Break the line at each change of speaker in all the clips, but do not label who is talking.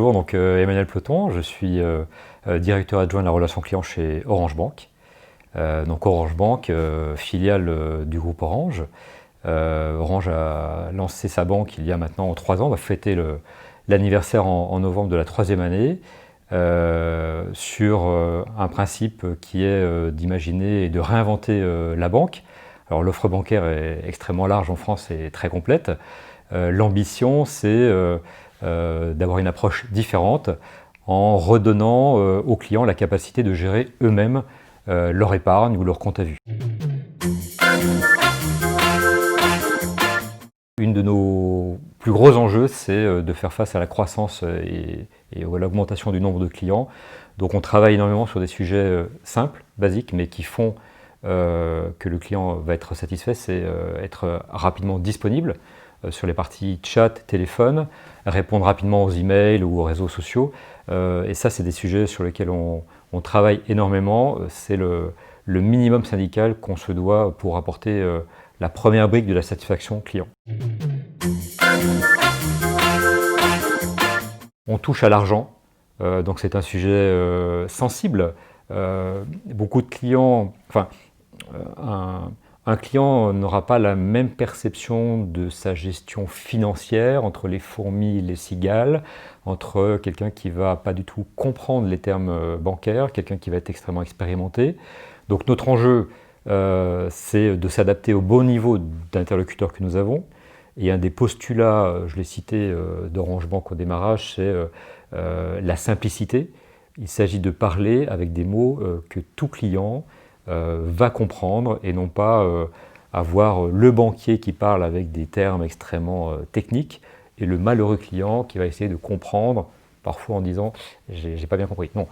bonjour, donc Emmanuel Ploton, je suis directeur adjoint de la relation client chez Orange Bank. Donc Orange Bank, filiale du groupe Orange. Orange a lancé sa banque il y a maintenant 3 ans, on va fêter l'anniversaire en novembre de la 3e année, sur un principe qui est d'imaginer et de réinventer la banque. Alors l'offre bancaire est extrêmement large en France et très complète. L'ambition, c'est d'avoir une approche différente en redonnant aux clients la capacité de gérer eux-mêmes leur épargne ou leur compte à vue. Une de nos plus gros enjeux, c'est de faire face à la croissance et à l'augmentation du nombre de clients. Donc on travaille énormément sur des sujets simples, basiques, mais qui font que le client va être satisfait, c'est être rapidement disponible sur les parties chat, téléphone, répondre rapidement aux emails ou aux réseaux sociaux. Et ça, c'est des sujets sur lesquels on travaille énormément. C'est le minimum syndical qu'on se doit pour apporter la première brique de la satisfaction client. On touche à l'argent, donc c'est un sujet sensible. Beaucoup de clients, un client n'aura pas la même perception de sa gestion financière entre les fourmis et les cigales, entre quelqu'un qui ne va pas du tout comprendre les termes bancaires, quelqu'un qui va être extrêmement expérimenté. Donc notre enjeu, c'est de s'adapter au bon niveau d'interlocuteur que nous avons. Et un des postulats, je l'ai cité, d'Orange Bank au démarrage, c'est la simplicité. Il s'agit de parler avec des mots que tout client va comprendre et non pas avoir le banquier qui parle avec des termes extrêmement techniques et le malheureux client qui va essayer de comprendre, parfois en disant « j'ai pas bien compris ». Non,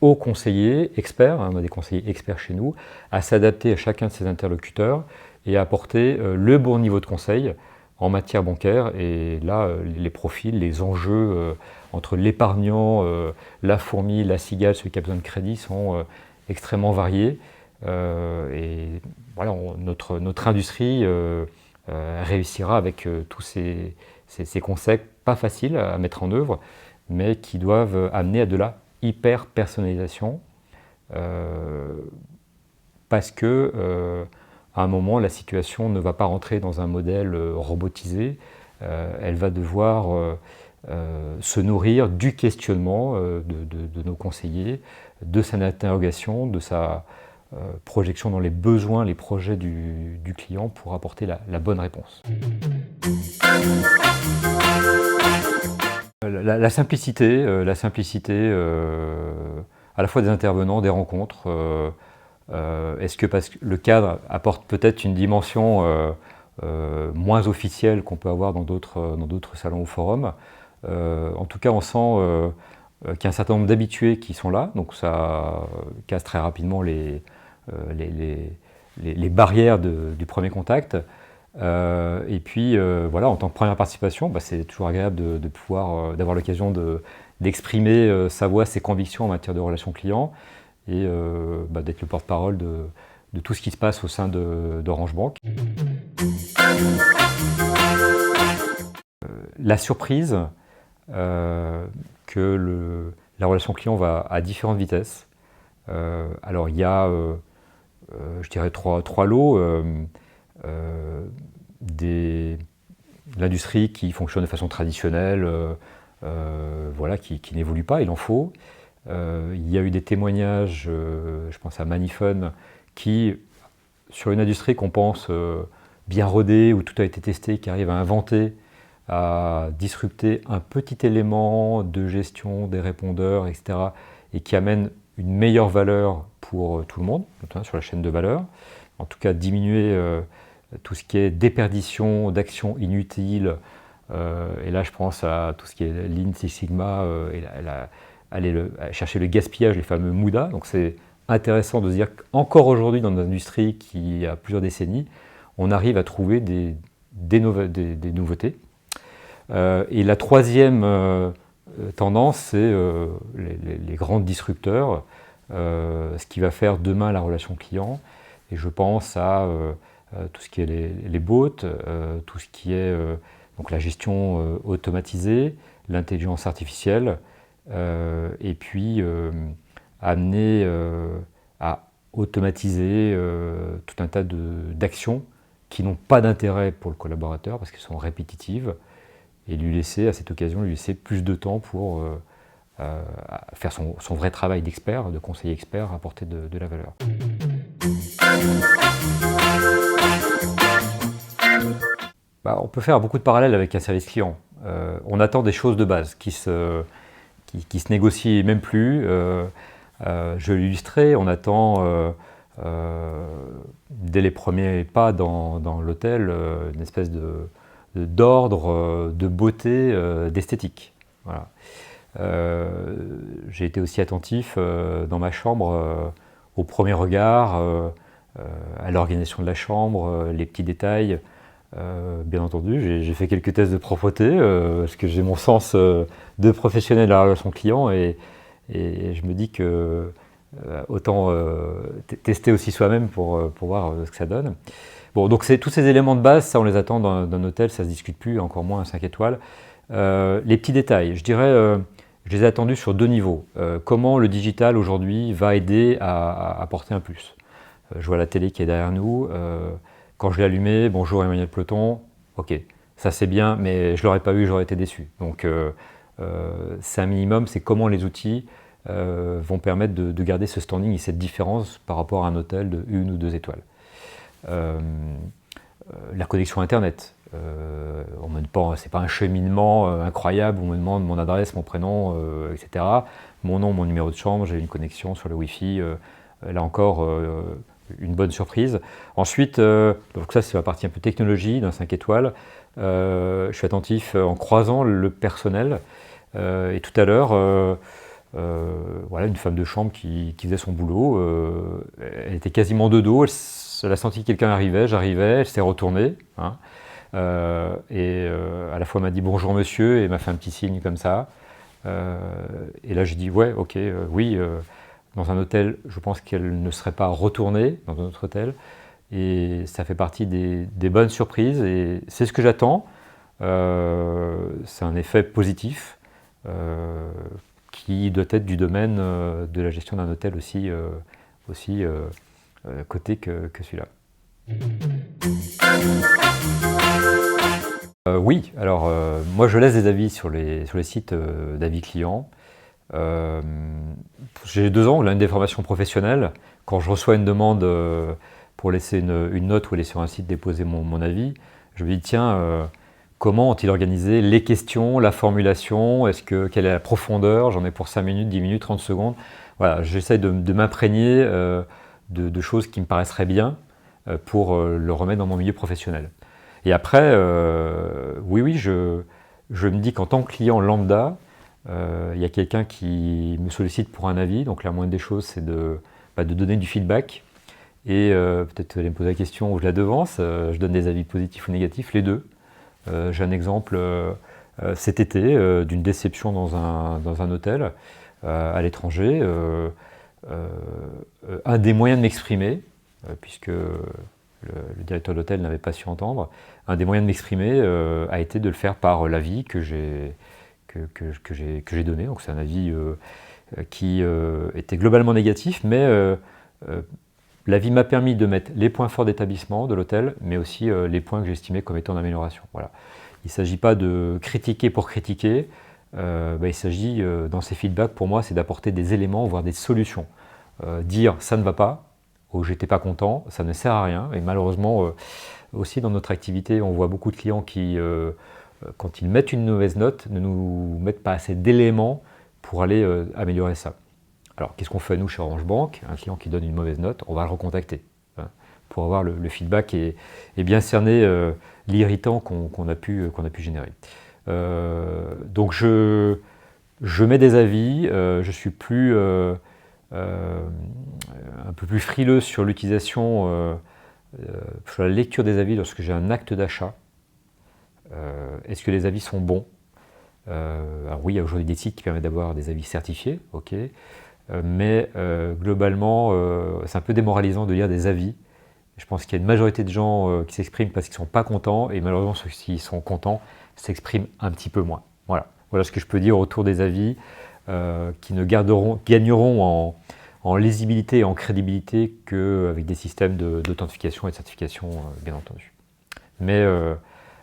aux conseillers experts, on a des conseillers experts chez nous, à s'adapter à chacun de ces interlocuteurs et à apporter le bon niveau de conseil en matière bancaire. Et là, les profils, les enjeux entre l'épargnant, la fourmi, la cigale, celui qui a besoin de crédit sont extrêmement variés. Et voilà, notre industrie réussira avec tous ces concepts pas faciles à mettre en œuvre, mais qui doivent amener à de la hyper-personnalisation, parce que à un moment, la situation ne va pas rentrer dans un modèle robotisé, elle va devoir se nourrir du questionnement de nos conseillers, de sa interrogation, de sa projection dans les besoins, les projets du client pour apporter la bonne réponse. La simplicité à la fois des intervenants, des rencontres. Est-ce que parce que le cadre apporte peut-être une dimension moins officielle qu'on peut avoir dans d'autres salons ou forums. En tout cas, on sent qu'il y a un certain nombre d'habitués qui sont là, donc ça casse très rapidement les barrières du premier contact. Et puis voilà, en tant que première participation, c'est toujours agréable de pouvoir d'avoir l'occasion d'exprimer sa voix, ses convictions en matière de relations clients et d'être le porte-parole de tout ce qui se passe au sein d'Orange Bank. La surprise que la relation client va à différentes vitesses. Alors il y a, je dirais, trois lots. L'industrie qui fonctionne de façon traditionnelle, voilà, qui n'évolue pas, il en faut. Il y a eu des témoignages, je pense à Manifun, qui, sur une industrie qu'on pense bien rodée, où tout a été testé, qui arrive à inventer, à disrupter un petit élément de gestion des répondeurs, etc., et qui amène une meilleure valeur pour tout le monde, notamment sur la chaîne de valeur. En tout cas, diminuer tout ce qui est déperdition d'actions inutiles. Et là, je pense à tout ce qui est Lean Six Sigma, aller chercher le gaspillage, les fameux MUDA. Donc c'est intéressant de se dire qu'encore aujourd'hui, dans notre industrie qui a plusieurs décennies, on arrive à trouver des nouveautés. Et la troisième tendance, c'est les grands disrupteurs, ce qui va faire demain la relation client. Et je pense à tout ce qui est les bots, tout ce qui est donc la gestion automatisée, l'intelligence artificielle, et puis amener à automatiser tout un tas d'actions qui n'ont pas d'intérêt pour le collaborateur parce qu'elles sont répétitives, et lui laisser, à cette occasion, lui laisser plus de temps pour faire son vrai travail d'expert, de conseiller expert, apporter de la valeur. On peut faire beaucoup de parallèles avec un service client. On attend des choses de base qui se négocient même plus. Je vais l'illustrer, on attend dès les premiers pas dans l'hôtel une espèce d'ordre, de beauté, d'esthétique. Voilà. J'ai été aussi attentif dans ma chambre au premier regard, à l'organisation de la chambre, les petits détails. Bien entendu, j'ai fait quelques tests de propreté parce que j'ai mon sens de professionnel de la relation client, et je me dis que autant tester aussi soi-même pour voir ce que ça donne. Bon, donc tous ces éléments de base, ça on les attend d'un hôtel, ça ne se discute plus, encore moins un 5 étoiles. Les petits détails, je dirais, je les ai attendus sur 2 niveaux. Comment le digital aujourd'hui va aider à apporter un plus. Je vois la télé qui est derrière nous. Quand je l'ai allumé, bonjour Emmanuel Ploton, ok, ça c'est bien, mais je ne l'aurais pas vu, j'aurais été déçu. Donc c'est un minimum, c'est comment les outils vont permettre de garder ce standing et cette différence par rapport à un hôtel de 1 ou 2 étoiles. La connexion Internet. C'est pas un cheminement incroyable où on me demande mon adresse, mon prénom, etc. Mon nom, mon numéro de chambre, j'ai une connexion sur le Wi-Fi. Là encore, une bonne surprise. Ensuite, donc ça c'est la partie un peu technologie d'un 5 étoiles. Je suis attentif en croisant le personnel. Et tout à l'heure, voilà, une femme de chambre qui faisait son boulot. Elle était quasiment de dos. Elle a senti que quelqu'un arrivait, j'arrivais, elle s'est retournée. Hein, et à la fois m'a dit bonjour monsieur et m'a fait un petit signe comme ça. Et là j'ai dit ouais, ok, oui. Dans un hôtel, je pense qu'elle ne serait pas retournée dans un autre hôtel. Et ça fait partie des bonnes surprises. Et c'est ce que j'attends. C'est un effet positif qui doit être du domaine de la gestion d'un hôtel aussi coté que celui-là. Oui, alors moi je laisse des avis sur les sites d'avis clients. J'ai 2 ans, là, une déformation professionnelle. Quand je reçois une demande pour laisser une note ou aller sur un site déposer mon avis, je me dis tiens, comment ont-ils organisé les questions, la formulation, quelle est la profondeur, j'en ai pour 5 minutes, 10 minutes, 30 secondes. Voilà, j'essaie de m'imprégner de choses qui me paraisseraient bien pour le remettre dans mon milieu professionnel. Et après, oui, je me dis qu'en tant que client lambda, il y a quelqu'un qui me sollicite pour un avis, donc la moindre des choses c'est de donner du feedback, et peut-être aller me poser la question où je la devance, je donne des avis positifs ou négatifs, les deux. J'ai un exemple cet été d'une déception dans un hôtel à l'étranger. Un des moyens de m'exprimer, puisque le directeur d'hôtel n'avait pas su entendre, un des moyens de m'exprimer a été de le faire par l'avis que j'ai donné. Donc c'est un avis qui était globalement négatif, mais l'avis m'a permis de mettre les points forts d'établissement de l'hôtel, mais aussi les points que j'estimais comme étant d'amélioration. Voilà. Il ne s'agit pas de critiquer pour critiquer, il s'agit, dans ces feedbacks, pour moi, c'est d'apporter des éléments, voire des solutions. Dire ça ne va pas, ou j'étais pas content, ça ne sert à rien. Et malheureusement, aussi dans notre activité, on voit beaucoup de clients qui, quand ils mettent une mauvaise note, ne nous mettent pas assez d'éléments pour aller améliorer ça. Alors, qu'est-ce qu'on fait nous chez Orange Bank? Un client qui donne une mauvaise note, on va le recontacter pour avoir le feedback et bien cerner l'irritant qu'on a pu générer. Donc, je mets des avis, je suis un peu plus frileux sur l'utilisation, sur la lecture des avis lorsque j'ai un acte d'achat. Est-ce que les avis sont bons? Alors oui, il y a aujourd'hui des sites qui permettent d'avoir des avis certifiés, ok, mais globalement, c'est un peu démoralisant de lire des avis. Je pense qu'il y a une majorité de gens qui s'expriment parce qu'ils ne sont pas contents, et malheureusement ceux qui sont contents s'expriment un petit peu moins. Voilà. Voilà ce que je peux dire autour des avis qui ne gagneront en lisibilité et en crédibilité qu'avec des systèmes d'authentification et de certification, bien entendu. Mais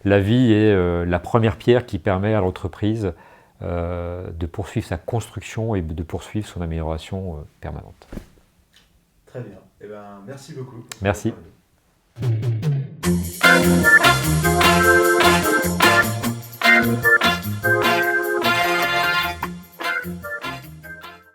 l'avis est la première pierre qui permet à l'entreprise de poursuivre sa construction et de poursuivre son amélioration permanente.
Très bien. Eh ben, merci beaucoup.
Merci.
Interview.